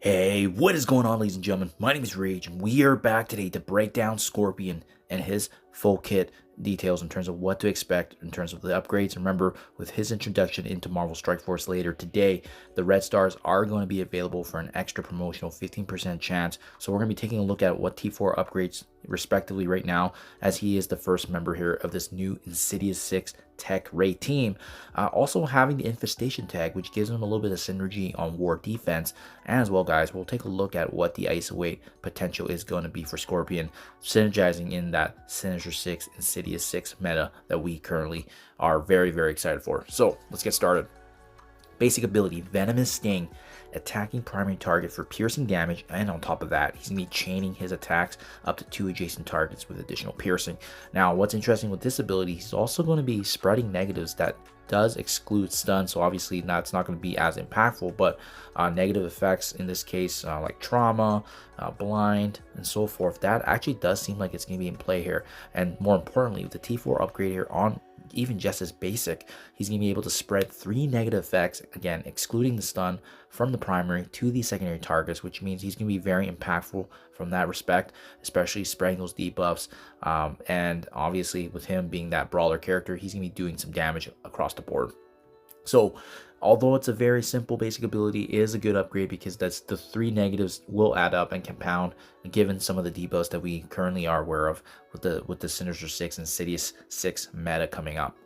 Hey, what is going on, ladies and gentlemen? My name is Rage, and we are back today to break down Scorpion and his full kit details in terms of what to expect in terms of the upgrades. Remember, with his introduction into Marvel Strike Force later today, the Red Stars are going to be available for an extra promotional 15% chance. So we're going to be taking a look at what T4 upgrades respectively right now, as he is the first member here of this new Insidious 6 Tech Ray team. Also having the Infestation tag, which gives him a little bit of synergy on war defense. And as well, guys, we'll take a look at what the ISO-8 potential is going to be for Scorpion, synergizing in that Sinister 6 Insidious 6 meta that we currently are very excited for. So let's get started. Basic ability, Venomous Sting, attacking primary target for piercing damage, and on top of that, he's going to be chaining his attacks up to 2 adjacent targets with additional piercing. Now, what's interesting with this ability, he's also going to be spreading negatives that does exclude stun, so obviously that's not going to be as impactful, but negative effects in this case, like trauma, blind, and so forth, that actually does seem like it's going to be in play here. And more importantly, with the T4 upgrade here on even just as basic, he's going to be able to spread 3 negative effects, again excluding the stun, from the primary to the secondary targets, which means he's going to be very impactful from that respect, especially spreading those debuffs. And obviously with him being that brawler character, he's going to be doing some damage across the board. So although it's a very simple basic ability, it is a good upgrade because that's the 3 negatives will add up and compound given some of the debuffs that we currently are aware of with the Sinister 6 and Insidious 6 meta coming up.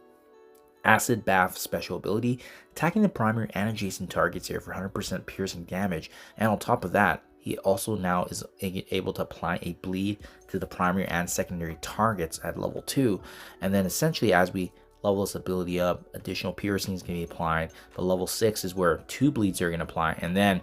Acid Bath special ability, attacking the primary and adjacent targets here for 100% piercing damage, and on top of that, he also now is able to apply a bleed to the primary and secondary targets at level 2, and then essentially as we level this ability up, additional piercing is going to be applied, but level 6 is where 2 bleeds are going to apply, and then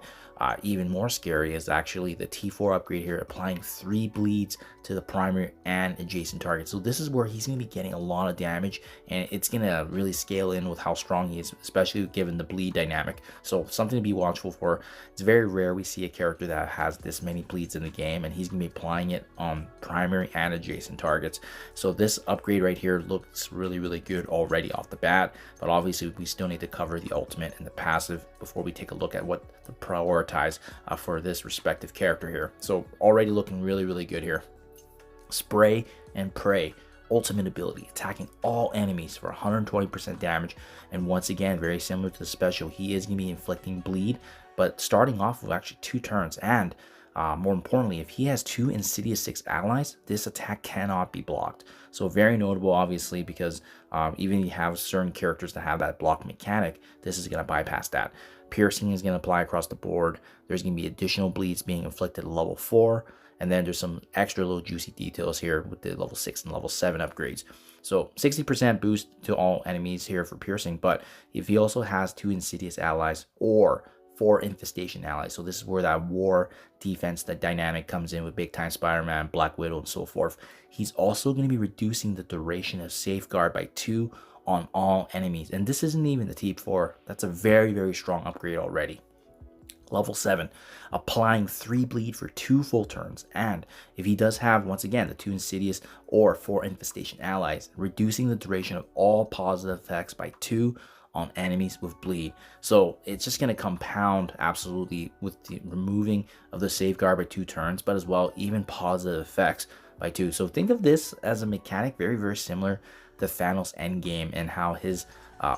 even more scary is actually the T4 upgrade here, applying 3 bleeds to the primary and adjacent targets. So this is where he's going to be getting a lot of damage, and it's going to really scale in with how strong he is, especially given the bleed dynamic. So something to be watchful for. It's very rare we see a character that has this many bleeds in the game, and he's going to be applying it on primary and adjacent targets. So this upgrade right here looks really good already off the bat, but obviously we still need to cover the ultimate and the passive before we take a look at what to prioritize for this respective character here. So already looking really good here. Spray and Pray ultimate ability, attacking all enemies for 120% damage, and once again very similar to the special, he is going to be inflicting bleed, but starting off with actually 2 turns, and more importantly, if he has 2 Insidious 6 allies, this attack cannot be blocked. So very notable, obviously, because even if you have certain characters that have that block mechanic, this is going to bypass that. Piercing is going to apply across the board. There's going to be additional bleeds being inflicted at level 4, and then there's some extra little juicy details here with the level 6 and level 7 upgrades. So 60% boost to all enemies here for piercing, but if he also has 2 Insidious allies or 4 Infestation allies, so this is where that war defense, that dynamic comes in with Big Time Spider-Man, Black Widow, and so forth. He's also going to be reducing the duration of Safeguard by 2 on all enemies, and this isn't even the T4. That's a very strong upgrade already. Level 7, applying 3 bleed for 2 full turns, and if he does have, once again, the 2 Insidious or 4 Infestation allies, reducing the duration of all positive effects by 2 on enemies with bleed. So it's just going to compound absolutely with the removing of the Safeguard by 2 turns, but as well even positive effects by 2. So think of this as a mechanic very similar to Thanos Endgame and how his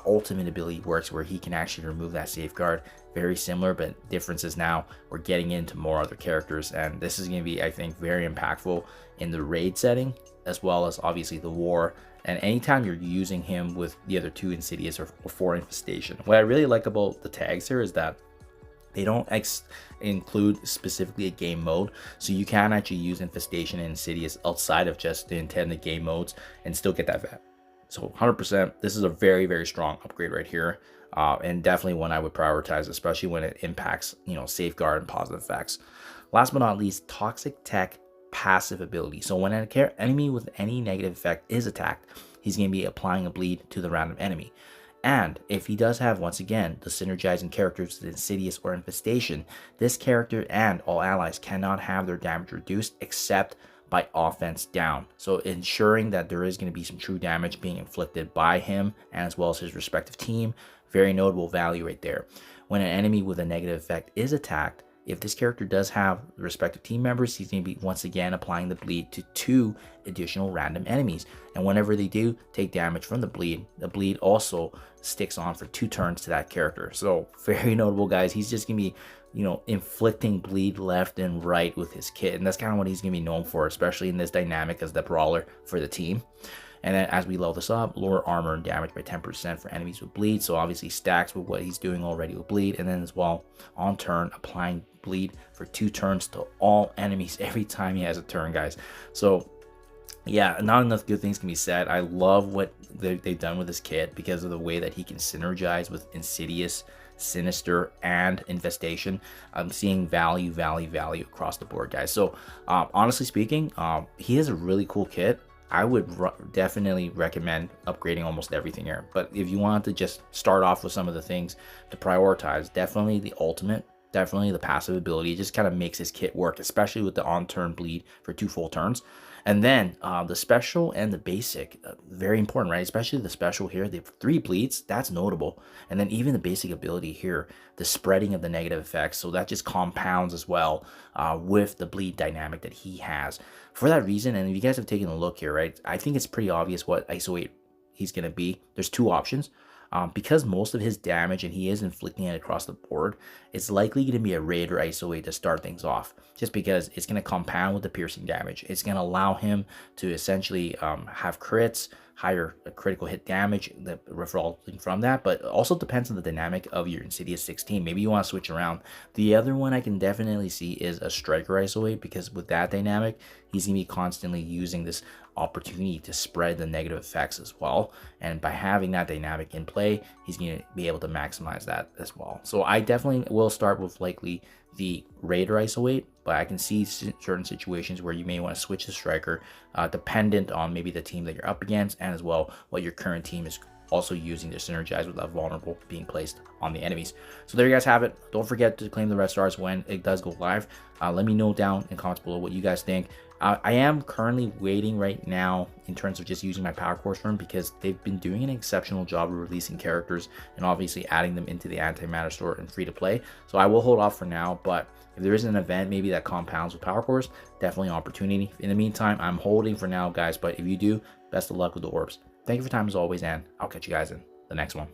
ultimate ability works, where he can actually remove that Safeguard. Very similar, but differences now we're getting into more other characters, and this is going to be, I think, very impactful in the raid setting, as well as obviously the war, and anytime you're using him with the other 2 Insidious or 4 Infestation. What I really like about the tags here is that they don't include specifically a game mode, so you can actually use Infestation and Insidious outside of just the intended game modes and still get that vet. So 100%, this is a very strong upgrade right here, and definitely one I would prioritize, especially when it impacts, Safeguard and positive effects. Last but not least, Toxic Tech passive ability. So when an enemy with any negative effect is attacked, he's going to be applying a bleed to the random enemy. And if he does have, once again, the synergizing characters with Insidious or Infestation, this character and all allies cannot have their damage reduced except by offense down. So ensuring that there is going to be some true damage being inflicted by him and as well as his respective team. Very notable value right there. When an enemy with a negative effect is attacked, if this character does have the respective team members, he's going to be once again applying the bleed to 2 additional random enemies. And whenever they do take damage from the bleed also sticks on for 2 turns to that character. So very notable, guys. He's just going to be, you know, inflicting bleed left and right with his kit. And that's kind of what he's going to be known for, especially in this dynamic as the brawler for the team. And then as we level this up, lower armor and damage by 10% for enemies with bleed. So obviously stacks with what he's doing already with bleed. And then as well, on turn, applying bleed for 2 turns to all enemies every time he has a turn, guys. So yeah, not enough good things can be said. I love what they've done with this kit because of the way that he can synergize with Insidious, Sinister, and Infestation. I'm seeing value across the board, guys. So honestly speaking, he has a really cool kit. I would definitely recommend upgrading almost everything here. But if you want to just start off with some of the things to prioritize, definitely the ultimate, definitely the passive ability. It just kind of makes his kit work, especially with the on-turn bleed for 2 full turns. And then the special and the basic, very important, right? Especially the special here, they have 3 bleeds, that's notable. And then even the basic ability here, the spreading of the negative effects, so that just compounds as well with the bleed dynamic that he has. For that reason, and if you guys have taken a look here, right, I think it's pretty obvious what ISO-8 he's going to be. There's 2 options. Because most of his damage, and he is inflicting it across the board, it's likely going to be a Raid or ISO-8 to start things off, just because it's going to compound with the piercing damage. It's going to allow him to essentially have crits, higher critical hit damage that resulting from that, but it also depends on the dynamic of your Insidious 16. Maybe you want to switch around. The other one I can definitely see is a Striker ISO-8, because with that dynamic, he's going to be constantly using this opportunity to spread the negative effects as well, and by having that dynamic in play, he's going to be able to maximize that as well. So I definitely will start with likely the Raider ISO-8, but I can see certain situations where you may want to switch the Striker dependent on maybe the team that you're up against, and as well what your current team is also using to synergize with that vulnerable being placed on the enemies. So there you guys have it. Don't forget to claim the red stars when it does go live. Let me know down in comments below what you guys think. I am currently waiting right now in terms of just using my power course room, because they've been doing an exceptional job of releasing characters and obviously adding them into the antimatter store and free to play. So I will hold off for now, but if there is an event maybe that compounds with power course, definitely an opportunity. In the meantime, I'm holding for now, guys, but if you do, best of luck with the orbs. Thank you for your time as always, and I'll catch you guys in the next one.